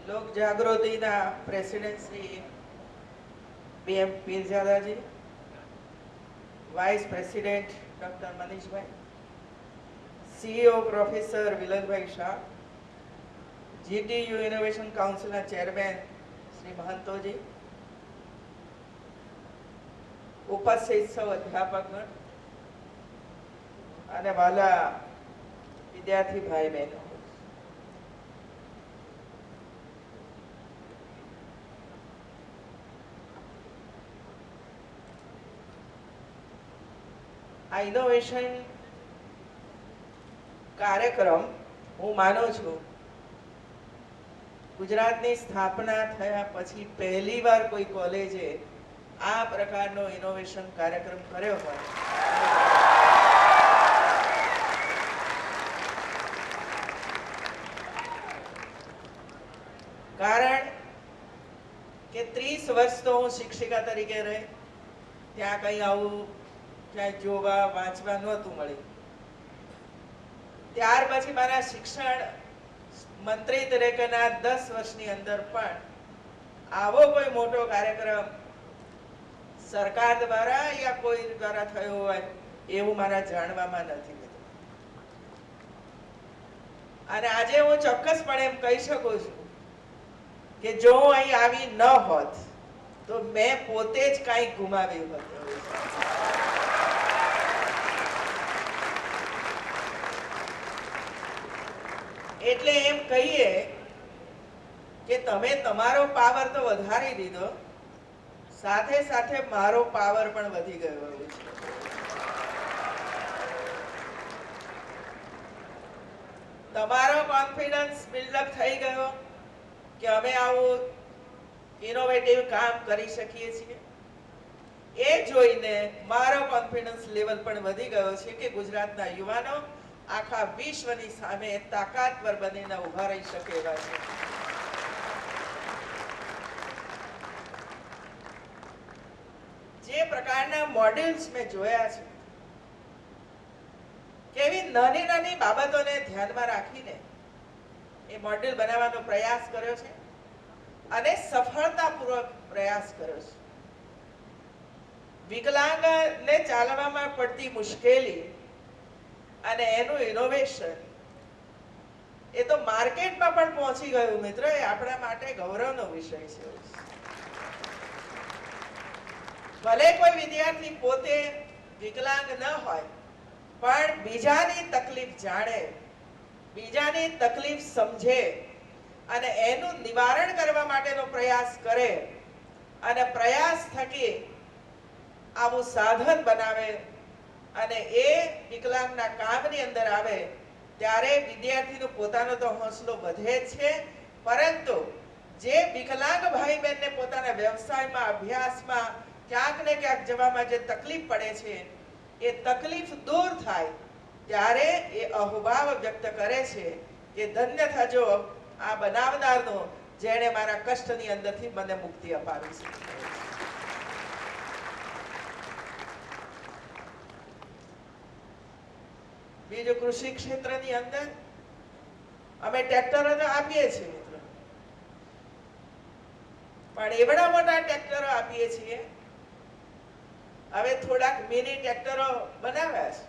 લોક જાગૃતિના president Shri BM પીરજાદાજી, vice president doctor મનીષભાઈ, CEO પ્રોફેસર વિલનભાઈ શાહ, GTU ઇનોવેશન કાઉન્સિલના ચેરમેન શ્રી મહંતોજી, ઉપસ્થિત સૌ અધ્યાપકગણ અને વાલા વિદ્યાર્થી ભાઈ બહેનો, આ ઇનોવેશન કાર્યક્રમ હું માનું છું ગુજરાતની સ્થાપના થયા પછી પહેલીવાર કોઈ કોલેજે આ પ્રકારનો ઇનોવેશન કાર્યક્રમ કર્યો હોય. કારણ કે 30 વર્ષ તો હું શિક્ષિકા તરીકે રહી, ત્યાં કંઈ આવું ક્યાંય જોવા વાંચવા નહોતું મળ્યું. ત્યાર પછી મારા શિક્ષણ મંત્રી તરીકેના 10 વર્ષની અંદર પણ આવો કોઈ મોટો કાર્યક્રમ સરકાર દ્વારા યા કોઈ દ્વારા થયો હોય એવું મારા જાણવામાં નથી. અને આજે હું ચોક્કસપણે એમ કહી શકું છું કે જો હું અહીં આવી ન હોત તો મેં પોતે જ કંઈક ગુમાવ્યું હતું. એટલે એમ કહીએ કે તમે તમારો પાવર તો વધારી દીધો, સાથે સાથે મારો પાવર પણ વધી ગયો છે. તમારો કોન્ફિડન્સ બિલ્ડઅપ થઈ ગયો કે અમે આવું ઇનોવેટિવ કામ કરી શકીએ છીએ. એ જોઈને મારો કોન્ફિડન્સ લેવલ પણ વધી ગયો છે કે ગુજરાતના યુવાનો આખા વિશ્વની સામે તાકાતવર બનીને ઉભા રહી શકે એવા છે. જે પ્રકારના મોડેલ્સ મેં જોયા છે, કેવી નાની નાની બાબતોને ધ્યાનમાં રાખીને એ મોડેલ બનાવવાનો પ્રયાસ કર્યો છે અને સફળતાપૂર્વક પ્રયાસ કર્યો છે. વિકલાંગને ચાલવામાં પડતી મુશ્કેલી અને એનું ઇનોવેશન એ તો માર્કેટમાં પણ પહોંચી ગયું. મિત્રો, એ આપણા માટે ગૌરવનો વિષય છે. ભલે કોઈ વિદ્યાર્થી પોતે વિકલાંગ ન હોય પણ બીજાની તકલીફ જાણે, બીજાની તકલીફ સમજે અને એનું નિવારણ કરવા માટેનો પ્રયાસ કરે અને પ્રયાસ થકી આવું સાધન બનાવે અને એ વિકલાંગના કામની અંદર આવે ત્યારે વિદ્યાર્થીનો પોતાનો તો હોંસલો વધે છે, પરંતુ જે વિકલાંગ ભાઈ બહેનને પોતાના વ્યવસાયમાં, અભ્યાસમાં ક્યાંક ને ક્યાંક જવામાં જે તકલીફ પડે છે એ તકલીફ દૂર થાય ત્યારે એ અહોભાવ વ્યક્ત કરે છે કે ધન્ય થજો આ બનાવનારનો, જેણે મારા કષ્ટની અંદરથી મને મુક્તિ અપાવી છે. બીજું, કૃષિ ક્ષેત્રની અંદર અમે ટ્રેક્ટરો તો આપીએ છીએ મિત્રો, પણ એવડા મોટા ટ્રેક્ટરો આપીએ છીએ. હવે થોડાક મિની ટ્રેક્ટરો બનાવ્યા છે.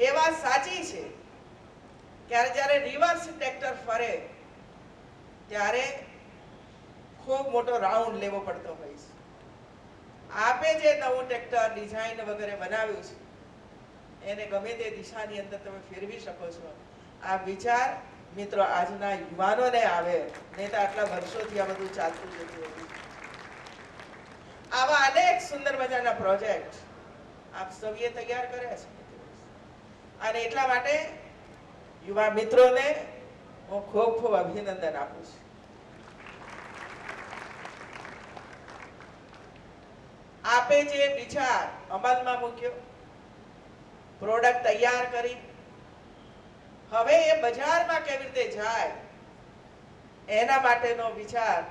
એ વાત સાચી છે કે જ્યારે રિવર્સ ટ્રેક્ટર ફરે ત્યારે ખૂબ મોટો રાઉન્ડ લેવો પડતો હોય છે. આપે જે નવું ટ્રેક્ટર ડિઝાઇન વગેરે બનાવ્યું છે એને ગમે તે દિશાની અંદર તમે ફેરવી શકો છો. આ વિચાર મિત્રો આજના યુવાનોને આવે, નહીં તો આટલા વર્ષોથી આ બધું ચાલતું જતું હતું. આવા અનેક સુંદર મજાના પ્રોજેક્ટ આપ સૌએ તૈયાર કર્યા છે અને એટલા માટે યુવા મિત્રોને હું ખૂબ ખૂબ અભિનંદન આપું છું. આપે જે વિચાર અમલમાં મૂક્યો, પ્રોડક્ટ તૈયાર કરી, હવે એ બજારમાં કેવી રીતે જાય એના માટેનો વિચાર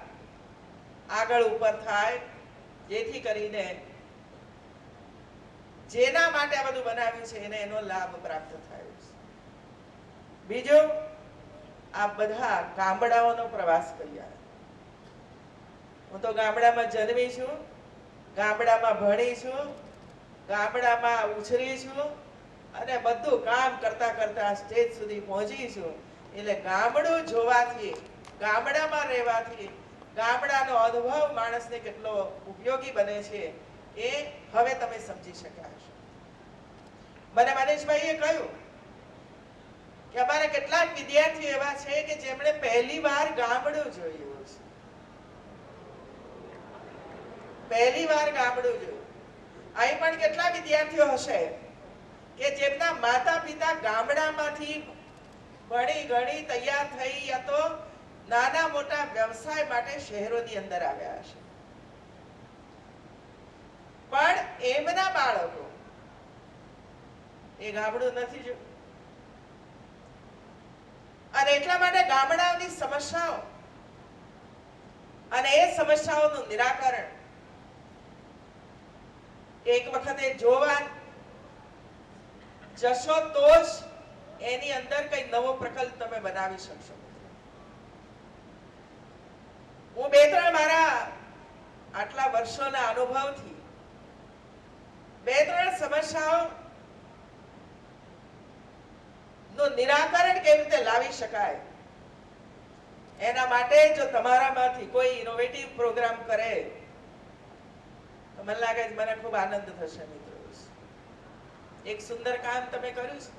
આગળ ઉપર થાય, જેથી કરીને જેના માટે આ બધું બનાવ્યું છે એને એનો લાભ પ્રાપ્ત થાય. બીજું, આ બધા ગામડાઓનો પ્રવાસ કર્યા. હું તો ગામડામાં જન્મી છું, ગામડામાં ભણી છું, ગામડામાં ઉછરી છું અને બધું કામ કરતા કરતા સ્ટેજ સુધી પહોંચી છું. એટલે ગામડું જોવાથી, ગામડામાં રહેવાથી ગામડાનો અનુભવ માણસને કેટલો ઉપયોગી બને છે એ હવે તમે સમજી શક્યા હશો. મને મનીષભાઈએ કહ્યું કે અમારા કેટલાક વિદ્યાર્થીઓ એવા છે કે જેમણે પહેલી વાર ગામડું જોયું છે, પહેલી વાર ગામડું જોયું. અહીં પણ કેટલા વિદ્યાર્થીઓ હશે કે જેમના માતા પિતા ગામડામાંથી ભણી ગણી તૈયાર થઈ યા તો નાના મોટા વ્યવસાય માટે શહેરોની અંદર આવ્યા હશે, પણ એમના બાળકો એ ગામડું નથી જોયું. અને એટલા માટે ગામડાઓની સમસ્યાઓ અને એ સમસ્યાઓનું નિરાકરણ એક વખતે જોવા જશો તો જ એની અંદર કઈ નવો પ્રકલ્પ તમે બનાવી શકશો. હું બે ત્રણ મારા આટલા વર્ષોના અનુભવથી બે ત્રણ સમસ્યાઓ નું નિરાકરણ કેવી રીતે લાવી શકાય એના માટે જો તમારામાંથી કોઈ ઇનોવેટિવ પ્રોગ્રામ કરે તો મને લાગે છે મને ખૂબ આનંદ થશે મિત્રો. એક સુંદર કામ તમે કર્યું છે.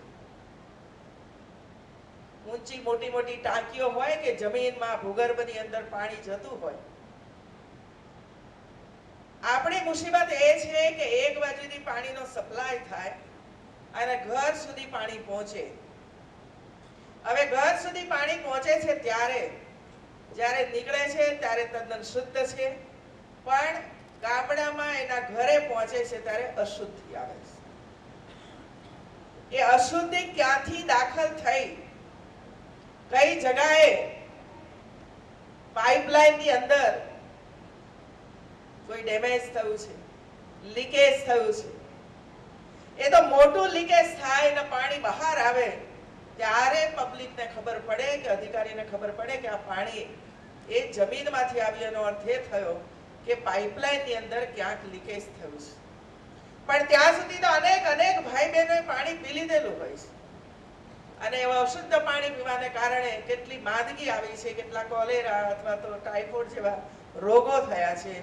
ઊંચી મોટી મોટી ટાંકીઓ હોય કે જમીનમાં ભૂગર્ભની અંદર પાણી જતું હોય. આપણી મુસીબત એ છે કે એક બાજુથી પાણીનો સપ્લાય થાય અને ઘર સુધી પાણી પહોંચે. હવે ઘર સુધી પાણી પહોંચે છે ત્યારે જ્યારે નીકળે છે ત્યારે તદ્દન શુદ્ધ છે, પણ ગામડામાં એના ઘરે પહોંચે છે ત્યારે અશુદ્ધિ આવે છે. એ અશુદ્ધિ ક્યાંથી દાખલ થઈ, કઈ જગાએ પાઇપલાઇન ની અંદર કોઈ ડેમેજ થયું છે, લીકેજ થયું છે, એ તો મોટું લીકેજ થાય ને પાણી બહાર આવે ત્યારે પબ્લિકને ખબર પડે કે અધિકારીને ખબર પડે કે આ પાણી એ જમીનમાંથી આવ્યું. એનો અર્થ એ થયો કે પાઇપલાઇન ની અંદર ક્યાંક લીકેજ થયું છે. પણ ત્યાં સુધી તો અનેક અનેક ભાઈ બહેનોએ પાણી પી લીધેલું હોય છે અને એવા અશુદ્ધ પાણી પીવાને કારણે કેટલી માંદગી આવી છે, કેટલા કોલેરા અથવા તો ટાઇફોઇડ જેવા રોગો થયા છે,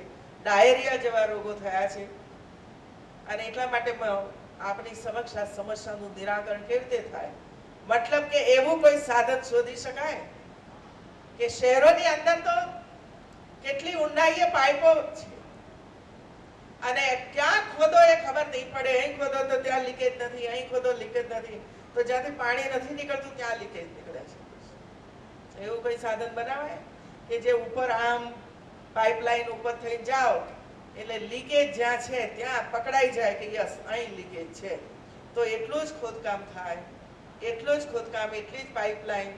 ડાયરિયા જેવા રોગો થયા છે. અને એટલા માટે આપણી સમક્ષ આ સમસ્યાનું નિરાકરણ કેવી રીતે થાય, મતલબ કે એવું કોઈ સાધન શોધી શકાય કે શહેરોની અંદર તો કેટલી ઊંડાઈએ પાઇપો છે અને ક્યાં ખોદો એ ખબર નહીં પડે. અહીં ખોદો તો ત્યાં લીકેજ નથી, અહીં ખોદો લીકેજ નથી, તો જ્યાંથી પાણી નથી નીકળતું ત્યાં લીકેજ નીકળે છે. એવું કોઈ સાધન બનાવાય કે જે ઉપર આમ પાઇપલાઇન ઉપર થઈ જાઓ એટલે લીકેજ જ્યાં છે ત્યાં પકડાઈ જાય કે યસ અહીં લીકેજ છે, તો એટલું જ ખોદકામ થાય, એટલું જ ખોદકામ, એટલી જ પાઇપલાઇન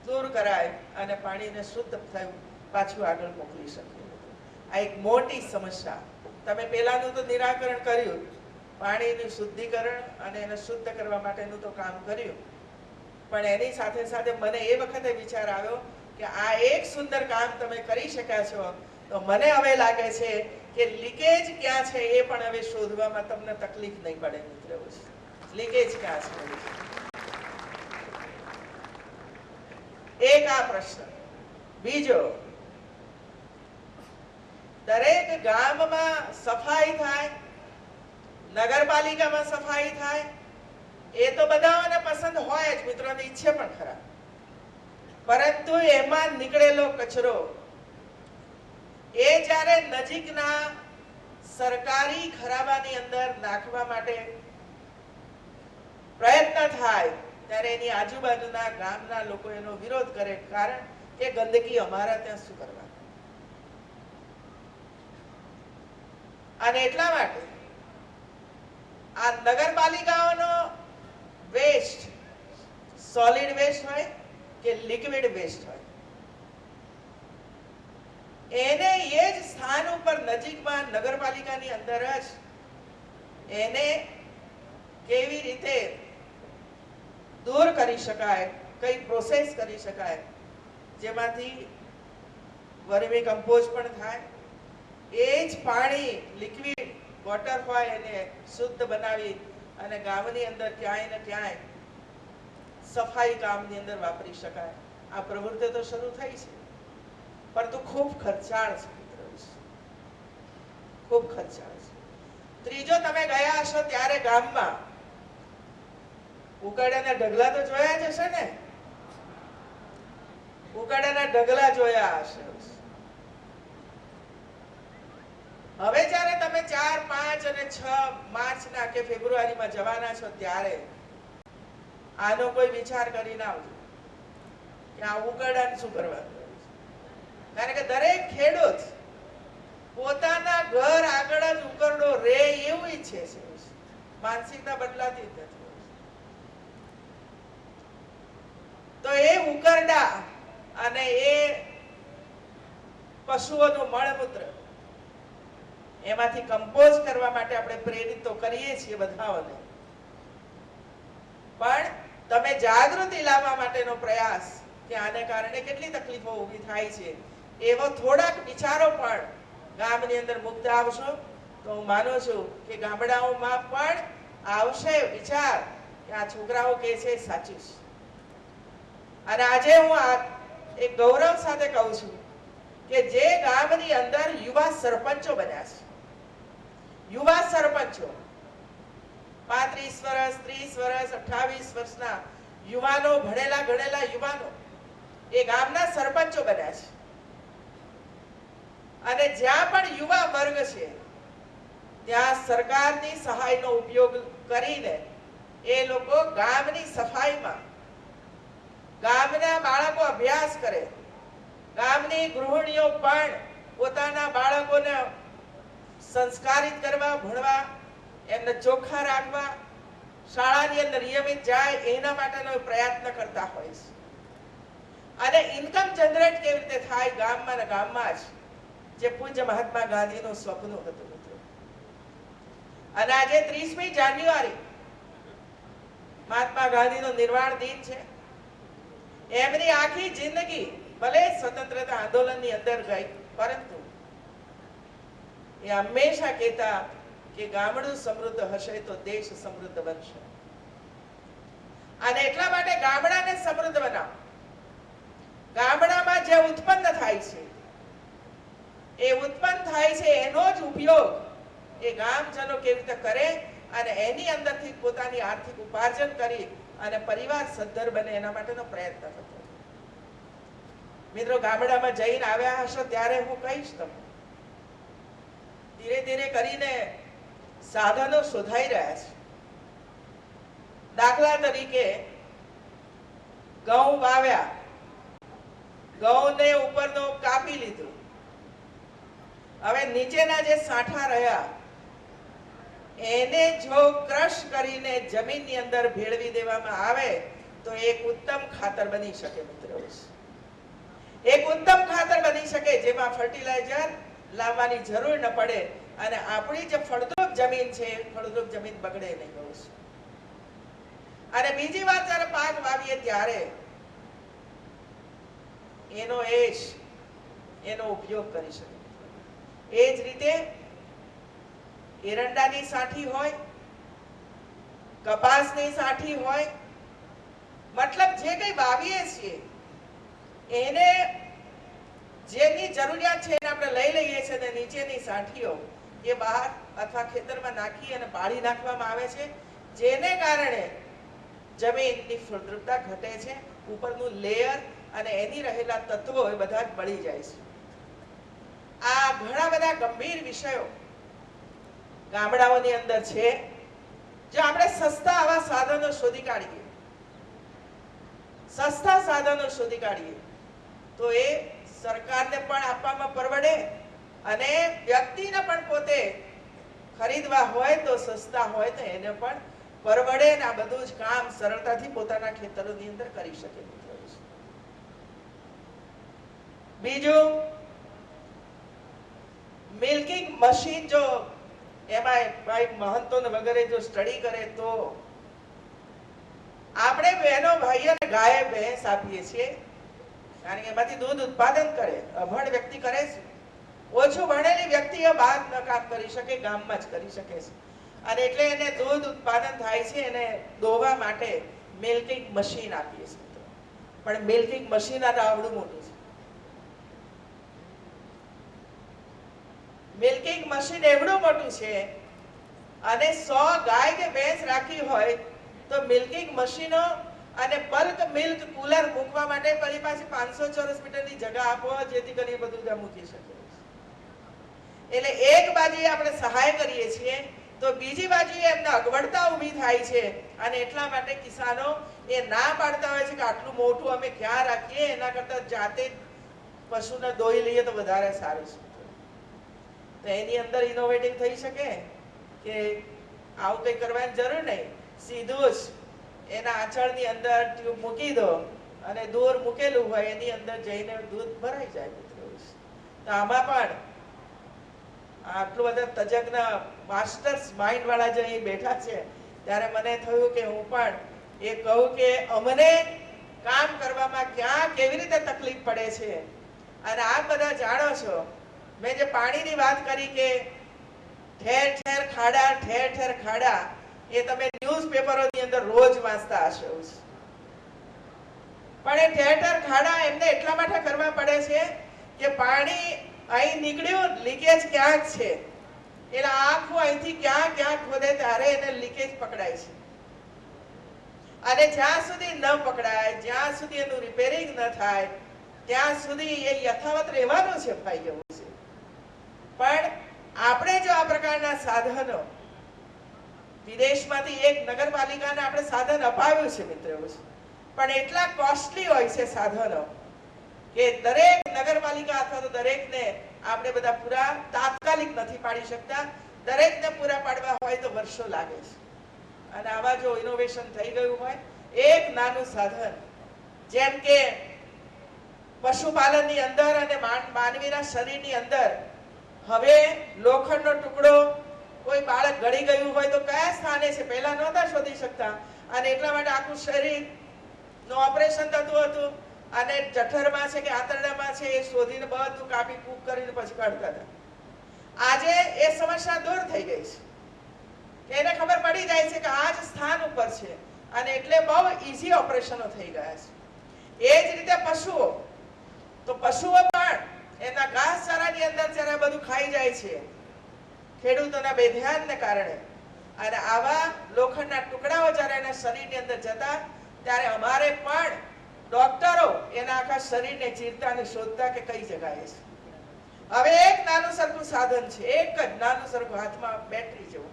દૂર કરાય અને પાણીને શુદ્ધ થયું પાછું આગળ મોકલી શકે. આ એક મોટી સમસ્યા. તમે પહેલાનું તો નિરાકરણ કર્યું, પાણીનું શુદ્ધિકરણ અને એને શુદ્ધ કરવા માટેનું તો કામ કર્યું, પણ એની સાથે સાથે મને એ વખતે વિચાર આવ્યો કે આ એક સુંદર કામ તમે કરી શક્યા છો, તો મને હવે લાગે છે કે લીકેજ ક્યાં છે એ પણ હવે શોધવામાં તમને તકલીફ નહીં પડે મિત્રો. લીકેજ ક્યાં છે એક આ પ્રશ્ન. બીજો, દરેક ગામમાં સફાઈ થાય, નગરપાલિકામાં સફાઈ થાય, એ તો બધાને પસંદ હોય જ, મિત્રોની ઈચ્છે પણ ખરા, પરંતુ એમાં નીકળેલો કચરો એ જ્યારે નજીકના સરકારી ખરાબાની અંદર નાખવા માટે પ્રયત્ન થાય ત્યારે એની આજુબાજુના ગામના લોકો એનો વિરોધ કરે, કારણ કે ગંદકી અમારા ત્યાં શું કરવા. અને એટલા માટે આ નગરપાલિકાઓનો વેસ્ટ, સોલિડ વેસ્ટ હોય કે લિક્વિડ વેસ્ટ હોય, એને એ જ સ્થાન ઉપર નજીકમાં નગરપાલિકાની અંદર જ એને કેવી રીતે દૂર કરી શકાય કઈ પ્રોસેસ કરી શકાય જેમાંથી વર્મી કમ્પોઝ પણ થાય, એ જ પાણી લિક્વિડ વોટર હોય એને શુદ્ધ બનાવી અને ગામની અંદર ક્યાંય ને ક્યાંય સફાઈ કામની અંદર વાપરી શકાય. આ પ્રવૃત્તિ તો શરૂ થઈ છે, પરંતુ ખૂબ ખર્ચાળ છે મિત્રો, ખૂબ ખર્ચાળ છે. ત્રીજો, તમે ગયા હશો ત્યારે ગામમાં ઉકાળાના ઢગલા તો જોયા જ હશે ને, ઉકાળાના ઢગલા જોયા હશે. હવે જ્યારે તમે 4, 5 અને 6 માર્ચના કે ફેબ્રુઆરીમાં જવાના છો ત્યારે આનો કોઈ વિચાર કરીને આવજો કે આ ઉકાળાને શું કરવાનું. કારણ કે દરેક ખેડૂત પોતાના ઘર આગળ જ ઉકરડો રે એવું ઈચ્છે છે, માનસિકતા બદલાતી જ નથી. તો એ ઉકરડા અને એ પશુઓનું મળમૂત્ર એમાંથી કમ્પોઝ કરવા માટે આપણે પ્રેરિત તો કરીએ છીએ બધાઓને, પણ તમે જાગૃતિ લાવવા માટેનો પ્રયાસ કે આને કારણે કેટલી તકલીફો ઊભી થાય છે એવો થોડાક વિચારો પણ ગામની અંદર મુકતા આવશો તો હું માનું છું કે ગામડાઓમાં પણ આવશે વિચાર કે આ છોકરાઓ કહે છે સાચું છે. અને આજે હું એક ગૌરવ સાથે કહું છું કે જે ગામની અંદર યુવા સરપંચો બન્યા છે, યુવા સરપંચો 35 વર્ષ, 30 વર્ષ, 28 વર્ષના યુવાનો, ભણેલા ગણેલા યુવાનો એ ગામના સરપંચો બન્યા છે. અને જ્યાં પણ યુવા વર્ગ છે ત્યાં સરકારની સહાયનો ઉપયોગ કરીને એ લોકો ગામની સફાઈમાં, ગામના બાળકો અભ્યાસ કરે, ગામની ગૃહિણીઓ પણ પોતાના બાળકોને સંસ્કારિત કરવા, ભણવા, એમને ચોખ્ખા રાખવા, શાળાની અંદર નિયમિત જાય એના માટેનો પ્રયત્ન કરતા હોય છે. અને ઇન્કમ જનરેટ કેવી રીતે થાય ગામમાં ને ગામમાં જ, જે પૂજ્ય મહાત્મા ગાંધીનું સ્વપ્ન હતું મિત્રો. અને આજે 30મી જાન્યુઆરી મહાત્મા ગાંધીનો નિર્વાણ દિન છે. એમની આખી જિંદગી ભલે સ્વતંત્રતા આંદોલનની અંદર ગઈ, પરંતુ એ હંમેશા કહેતા કે ગામડું સમૃદ્ધ હશે તો દેશ સમૃદ્ધ બનશે. અને એટલા માટે ગામડાને સમૃદ્ધ બનાવો. ગામડામાં જે ઉત્પન્ન થાય છે એ ઉત્પન્ન થાય છે એનો જ ઉપયોગ એ ગામજનો કેવી રીતે કરે અને એની અંદરથી પોતાની આર્થિક ઉપાર્જન કરી અને પરિવાર સદ્ધર બને એના માટેનો પ્રયત્ન કરતો. મિત્રો, ગામડામાં જઈને આવ્યા હશો ત્યારે હું કહીશ તમને, ધીરે ધીરે કરીને સાધનો શોધાઈ રહ્યા છે. દાખલા તરીકે ઘઉં વાવ્યા, ઘઉંને ઉપરનો કાપી લીધું, હવે નીચેના જે સાંઠા રહ્યા એને જો ક્રશ કરીને જમીનની અંદર ભેળવી દેવામાં આવે તો એક ઉત્તમ ખાતર બની શકે મિત્રો, એક ઉત્તમ ખાતર બની શકે જેમાં ફર્ટિલાઇઝર લાવવાની જરૂર ન પડે અને આપણી જે ફળદ્રુપ જમીન છે ફળદ્રુપ જમીન બગડે નહીં. અને બીજી વાત, જ્યારે પાક વાવીએ ત્યારે એનો ઉપયોગ કરી શકે. એ જ રીતે એરંડાની સાઠી હોય, કપાસની સાઠી હોય, મતલબ જે કંઈ વાવીએ છીએ એને જેની જરૂરિયાત છે એને આપણે લઈ લઈએ છીએ અને નીચેની સાઠીઓ એ બહાર અથવા ખેતરમાં નાખી અને પાડી નાખવામાં આવે છે, જેને કારણે જમીનની ફળદ્રુપતા ઘટે છે, ઉપરનું લેયર અને એની રહેલા તત્વો એ બધા જ બળી જાય છે. આ ઘણા બધા ગંભીર વિષયો ગામડાઓની અંદર છે. જો આપણે સસ્તા આવા સાધનો શોધી કાઢીએ, સસ્તા સાધનો શોધી કાઢીએ તો એ સરકારને પણ આપવામાં પરવડે અને વ્યક્તિને પણ પોતે ખરીદવા હોય તો સસ્તા હોય તો એને પણ પરવડે ને આ બધું જ કામ સરળતાથી પોતાના ખેતરોની અંદર કરી શકે. બીજું, મિલ્કિંગ મશીન જો એમાં ભાઈ મહંતો વગેરે જો સ્ટડી કરે તો આપણે બહેનો ભાઈઓને ગાય ભેંસ આપીએ છીએ કારણ કે એમાંથી દૂધ ઉત્પાદન કરે. અભણ વ્યક્તિ કરે છે, ઓછું ભણેલી વ્યક્તિ એ બહાર ન કામ કરી શકે, ગામમાં જ કરી શકે છે. અને એટલે એને દૂધ ઉત્પાદન થાય છે, એને દોવા માટે મિલ્કિંગ મશીન આપીએ છીએ. પણ મિલ્કિંગ મશીન આ આવડું મોટું છે. મિલ્કિંગ મશીન એવડું મોટું છે અને 100 ગાય કે ભેંસ રાખી હોય તો મિલ્કિંગ મશીનો અને બલ્ક મિલ્ક કુલર મૂકવા માટે ફરી પાછી 500 ચોરસ મીટરની જગ્યા આપો જેથી કરીને બધું ત્યાં મૂકી શકે. એટલે એક બાજુ આપણે સહાય કરીએ છીએ તો બીજી બાજુ એમને અગવડતા ઊભી થાય છે અને એટલા માટે કિસાનો એ ના પાડતા હોય છે કે આટલું મોટું અમે ક્યાં રાખીએ, એના કરતા જાતે પશુને દોઈ લઈએ તો વધારે સારું છે. તો એની અંદર ઇનોવેટિવ થઈ શકે કે આવું કંઈ કરવાની જરૂર નહીં, સીધું જ એના આંચળની અંદર ટ્યુબ મૂકી દો અને દૂર મૂકેલું હોય એની અંદર જઈને દૂધ ભરાઈ જાય. તો આમાં પણ આટલું બધા તજજ્ઞ માસ્ટર્સ માઇન્ડ વાળા જે અહીં બેઠા છે ત્યારે મને થયું કે હું પણ એ કહું કે અમને કામ કરવામાં ક્યાં કેવી રીતે તકલીફ પડે છે. અને આપ બધા જાણો છો, મેં જે પાણીની વાત કરી કે ઠેર ઠેર ખાડા, ઠેર ઠેર ખાડા, એ તમે ન્યૂઝપેપરોની અંદર રોજ વાંચતા હશો. પણ એ ઠેર ઠેર ખાડા એમને એટલા માટે કરવા પડે છે કે પાણી અહીં નીકળ્યું, લીકેજ ક્યાંક છે, એટલે આખું અહીંથી ક્યાં ક્યાં ખોદે ત્યારે એને લીકેજ પકડાય છે. અને જ્યાં સુધી ન પકડાય, જ્યાં સુધી એનું રિપેરિંગ ન થાય ત્યાં સુધી એ યથાવત રહેવાનું છે ભાઈઓ. પણ આપણે જો આ પ્રકારના સાધનો, વિદેશમાંથી એક નગરપાલિકાને આપણે સાધન અપાવ્યું છે મિત્રો, પણ એટલા કોસ્ટલી હોય છે સાધનો કે દરેક નગરપાલિકા અથવા તો દરેકને આપણે બધા પૂરા તાત્કાલિક નથી પાડી શકતા. દરેકને પૂરા પાડવા હોય તો વર્ષો લાગે છે. અને આવા જો ઇનોવેશન થઈ ગયું હોય, એક નાનું સાધન જેમ કે પશુપાલનની અંદર અને માનવીના શરીરની અંદર હવે લોખંડનો ટુકડો કોઈ બાળક ગળી ગયું હોય તો કયા સ્થાને છે પહેલા નહોતા શોધી શકતા, અને એટલા માટે આખું શરીર નું ઓપરેશન થતું હતું અને જઠરમાં છે કે આંતરડામાં છે એ શોધીને બધું કાપી કૂપ કરીને પછી કાઢતા હતા. આજે એ સમસ્યા દૂર થઈ ગઈ છે. એને ખબર પડી જાય છે કે આ જ સ્થાન ઉપર છે અને એટલે બહુ ઈઝી ઓપરેશનો થઈ ગયા છે. એ જ રીતે પશુઓ, તો પશુઓ પણ એના ઘાસચારાની અંદર જ્યારે બધું ખાઈ જાય છે ખેડૂતોના બેધ્યાનને કારણે, અને આવા લોખંડના ટુકડાઓ જ્યારે એના શરીરની અંદર જતા ત્યારે અમારે પણ ડોક્ટરો એના આખા શરીરને ચીરતા અને શોધતા કે કઈ જગ્યાએ છે. હવે એક નાનું સરખું સાધન છે, એક જ નાનું સરખું હાથમાં બેટરી જેવું,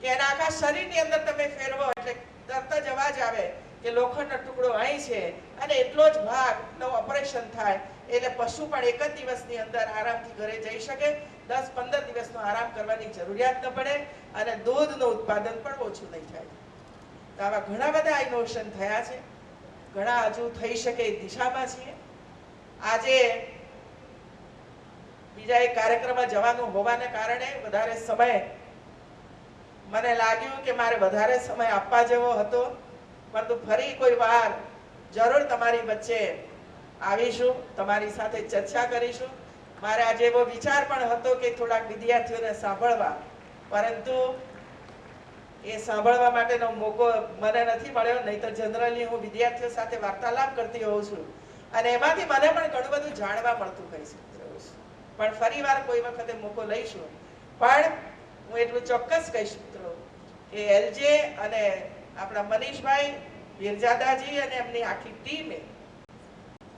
કે એના આખા શરીરની અંદર તમે ફેરવો એટલે તરત જ અવાજ આવે કે લોખંડનો ટુકડો અહીં છે અને એટલો જ ભાગનું ઓપરેશન થાય. એટલે પશુ પણ એક જ દિવસની અંદર આરામથી ઘરે જઈ શકે, 10-15 દિવસનો આરામ કરવાની જરૂરિયાત ન પડે અને દૂધનું ઉત્પાદન પણ ઓછું નહીં થાય. તો આવા ઘણા બધા ઇનોવેશન થયા છે, ઘણા હજુ થઈ શકે એ દિશામાં છીએ. આજે બીજા એક કાર્યક્રમમાં જવાનું હોવાને કારણે વધારે સમય મને લાગ્યું કે મારે વધારે સમય આપવા જેવો હતો, પરંતુ ફરી કોઈ વાર જરૂર તમારી વચ્ચે આવીશું, તમારી સાથે ચર્ચા કરીશું. મારે આજે એવો વિચાર પણ હતો કે થોડાક વિદ્યાર્થીઓને સાંભળવા, પરંતુ એ સાંભળવા માટેનો મોકો મને નથી મળ્યો. નહીં તો જનરલી હું વિદ્યાર્થીઓ સાથે વાર્તાલાપ કરતી હોઉં છું અને એમાંથી મને પણ ઘણું બધું જાણવા મળતું હોય છે. પણ ફરી વાર કોઈ વખતે મોકો લઈશું. પણ હું એટલું ચોક્કસ કહીશ મિત્રો કે એલજે અને આપણા મનીષભાઈ વીરજાદાજી અને એમની આખી ટીમે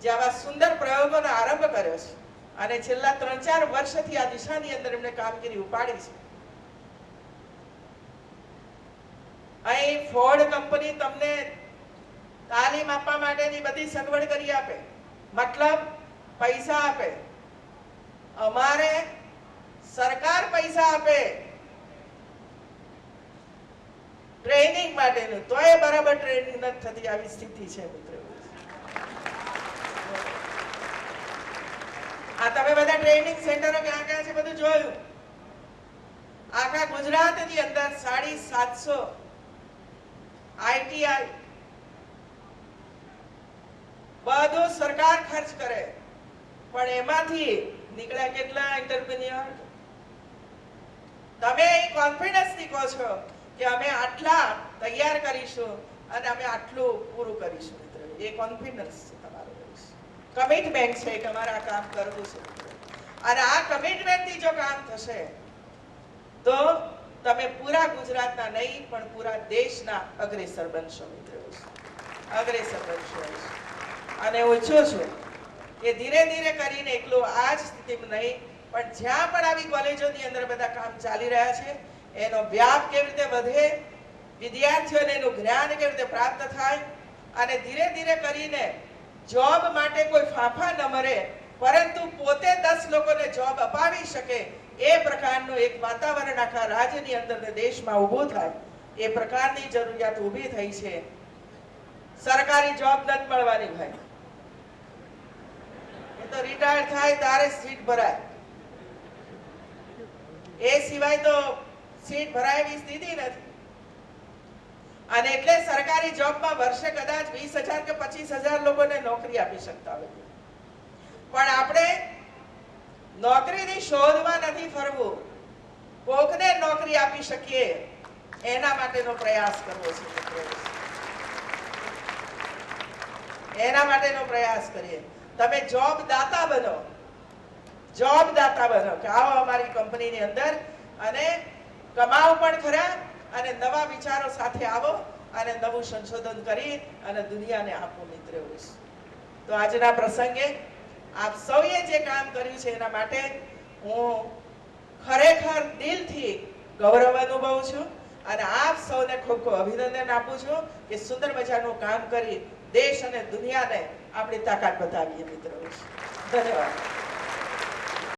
જે આવા સુંદર પ્રયોગોનો આરંભ કર્યો છે અને છેલ્લા 3-4 વર્ષથી આ દિશાની અંદર એમણે કામગીરી ઉપાડી છે. અહીં ફોર્ડ કંપની તમને તાલીમ આપવા માટેની બધી સગવડ કરી આપે, મતલબ પૈસા આપે. અમારે સરકાર પૈસા આપે ટ્રેનિંગ માટેનું, તોય બરાબર ટ્રેનિંગ નથી થતી, આવી સ્થિતિ છે મિત્રો. આ તમે બધા ટ્રેનિંગ સેન્ટરો ક્યાં ક્યાં છે બધું જોયું. આખા ગુજરાતની અંદર 750 ITI બધું સરકાર ખર્ચ કરે, પણ એમાંથી નીકળ્યા કેટલા એન્ટરપ્રિન્યોર? તમે એ કોન્ફિડન્સથી કહો છો કે અમે આટલા તૈયાર કરીશું અને અમે આટલું પૂરું કરીશું. મિત્રો, એ કોન્ફિડન્સ છે તમારો, કમિટમેન્ટ છે કે અમારે આ કામ કરવું છે. અને આ કમિટમેન્ટથી જો કામ થશે તો તમે પૂરા ગુજરાતના નહીં પણ પૂરા દેશના અગ્રેસર બનશો. મિત્રો, અગ્રેસર બનશો. અને હું ઈચ્છું છું કે ધીરે ધીરે કરીને એકલું આ જ સ્થિતિમાં નહીં પણ જ્યાં પણ આવી કોલેજોની અંદર બધા કામ ચાલી રહ્યા છે એનો વ્યાપ કેવી રીતે વધે, વિદ્યાર્થીઓને એનું જ્ઞાન કેવી રીતે પ્રાપ્ત થાય, અને ધીરે ધીરે કરીને જોબ માટે કોઈ ફાંફા ન મરે પરંતુ પોતે 10 લોકોને જોબ અપાવી શકે એ પ્રકારનું એક વાતાવરણ આખા રાજ્યની અંદર ને દેશમાં ઊભું થાય, એ પ્રકારની જરૂરિયાત ઊભી થઈ છે. સરકારી જોબ નથી મળવાની ભાઈ, એ તો રિટાયર થાય ત્યારે સીટ ભરાય, એ સિવાય તો સીટ ભરાય એવી સ્થિતિ નથી. અને એટલે સરકારી જોબમાં વર્ષે કદાચ 20,000 કે 25,000 લોકોને નોકરી આપી શકતા હોય, પણ આપણે નોકરીની શોધમાં નથી ફરવું, કોકને નોકરી આપી શકીએ એના માટેનો પ્રયાસ કરવો છે. એના માટેનો પ્રયાસ કરીએ. તમે જોબ દાતા બનો, જોબ દાતા બનો કે આવો અમારી કંપનીની અંદર અને કમાઓ પણ ખરા અને નવા વિચારો સાથે આવો અને નવું સંશોધન કરી અને દુનિયાને આપો. મિત્રો, તો આજના પ્રસંગે આપ સૌએ જે કામ કર્યું છે એના માટે હું ખરેખર દિલથી ગૌરવ અનુભવું છું અને આપ સૌને ખૂબ ખૂબ અભિનંદન આપું છું કે સુંદર મજાનું કામ કરી દેશ અને દુનિયાને આપણી તાકાત બતાવીએ. મિત્રો, ધન્યવાદ.